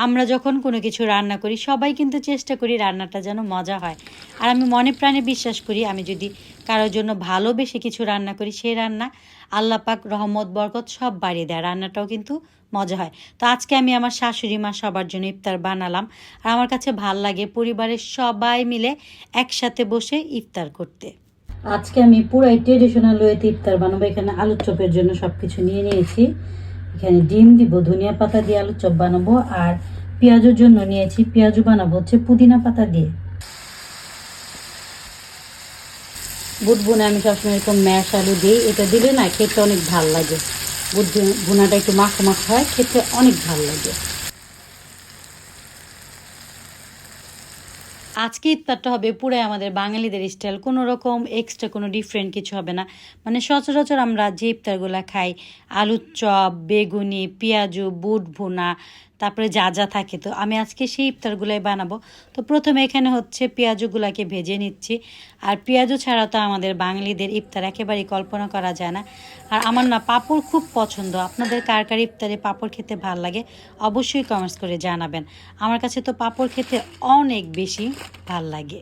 আমরা যখন কোনো কিছু রান্না করি সবাই কিন্তু চেষ্টা করি রান্নাটা যেন মজা হয়। আর আমি মনে প্রাণে বিশ্বাস করি আমি যদি কারোর জন্য ভালোবেসে কিছু রান্না করি সেই রান্না আল্লাহ পাক রহমত বরকত সব বাড়িয়ে দেয়, রান্নাটাও কিন্তু মজা হয়। তো আজকে আমি আমার শাশুড়ি মা সবার জন্য ইফতার বানালাম। আর আমার কাছে ভাল লাগে পরিবারের সবাই মিলে একসাথে বসে ইফতার করতে। আজকে আমি পুরাই ট্রেডিশনাল ওয়েতে ইফতার বানাবো। এখানে আলুর চপের জন্য সব কিছু নিয়ে নিয়েছি। এখানে ডিম দিব, ধনিয়া পাতা দিয়ে আলুর চপ বানাবো। আর পেঁয়াজের জন্য নিয়েছি, পেঁয়াজও বানাবো হচ্ছে পুদিনা পাতা দিয়ে। বুট বোনা আমি সবসময় এরকম ম্যাশ আলু দিই, এটা দিলে না খেতে অনেক ভাল লাগে। বুট বোনাটা একটু মাখো মাখো হয়, খেতে অনেক ভাল লাগে। আজকে ইফতারটা হবে পুরাই আমাদের বাঙালিদের স্টাইল, কোনো রকম এক্সট্রা কোনো ডিফারেন্ট কিছু হবে না। মানে সচরাচর আমরা যে ইফতারগুলো খাই, আলুর চপ, বেগুনি, পেঁয়াজু, বুট ভুনা, তারপরে যা যা থাকে, তো আমি আজকে সেই ইফতারগুলাই বানাবো। তো প্রথমে এখানে হচ্ছে পেঁয়াজুগুলাকে ভেজে নিচ্ছি। আর পেঁয়াজু ছাড়া তো আমাদের বাঙালিদের ইফতার একেবারেই কল্পনা করা যায় না। আর আমার না পাঁপড় খুব পছন্দ। আপনাদের কার কার ইফতারে পাঁপড় খেতে ভাল লাগে অবশ্যই কমেন্টস করে জানাবেন। আমার কাছে তো পাঁপড় খেতে অনেক বেশি ভাল লাগে।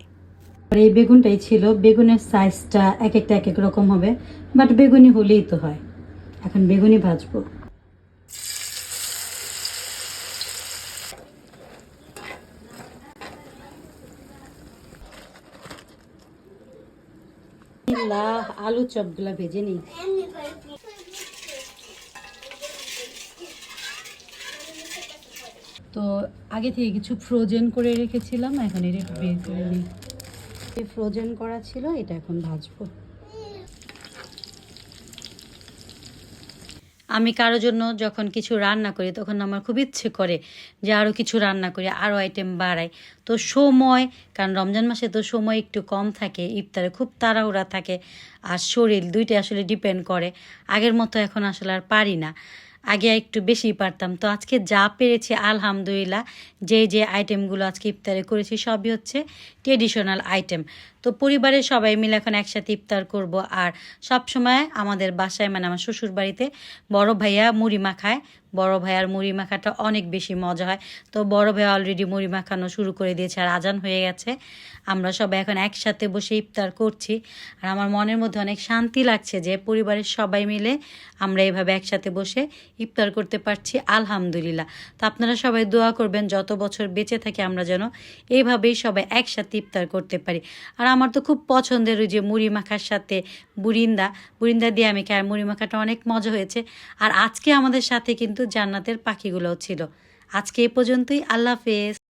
আর এই বেগুনটাই ছিল, বেগুনের সাইজটা এক একটা এক এক রকম হবে, বাট বেগুনি হলেই তো হয়। এখন বেগুনি ভাজবো। আলু চপগুলা ভেজে নিই। তো আগে থেকে কিছু ফ্রোজেন করে রেখেছিলাম, এখন এটা বের করে নিই। ফ্রোজেন করা ছিল, এটা এখন ভাজবো। আমি কারো জন্য যখন কিছু রান্না করি তখন আমার খুব ইচ্ছে করে যে আরও কিছু রান্না করি, আরও আইটেম বাড়াই। তো সময়, কারণ রমজান মাসে তো সময় একটু কম থাকে, ইফতারে খুব তাড়াহুড়া থাকে, আর শরীর দুইটাই আসলে ডিপেন্ড করে। আগের মতো এখন আসলে আর পারি না, আগে একটু বেশি পারতাম। তো আজকে যা পেরেছি আলহামদুলিল্লাহ, যে যে আইটেমগুলো আজকে ইফতারে করেছি সবই হচ্ছে ট্রেডিশনাল আইটেম। তো পরিবারের সবাই মিলে এখন একসাথে ইফতার করব। আর সব সময় আমাদের বাসায়, মানে আমার শ্বশুর বাড়িতে বড় ভাইয়া মুড়ি মাখায়। বড় ভাইয়ার মুড়ি মাখাটা অনেক বেশি মজা হয়। তো বড় ভাইয়া অলরেডি মুড়ি মাখানো শুরু করে দিয়েছে, আর আজান হয়ে গেছে। আমরা সবাই এখন একসাথে বসে ইফতার করছি। আর আমার মনের মধ্যে অনেক শান্তি লাগছে যে পরিবারের সবাই মিলে আমরা এভাবে একসাথে বসে ইফতার করতে পারছি, আলহামদুলিল্লাহ। তো আপনারা সবাই দোয়া করবেন যত বছর বেঁচে থাকি আমরা যেন এইভাবেই সবাই একসাথে ইফতার করতে পারি। আর আমার তো খুব পছন্দের ওই যে মুড়ি মাখার সাথে বুরিন্দা, বুরিন্দা দিয়ে আমি খাই। মুড়ি মাখাটা অনেক মজা হয়েছে। আর আজকে আমাদের সাথে কিন্তু জান্নাতের পাখিগুলোও ছিল। আজকে এ পর্যন্তই, আল্লাহ হাফেজ।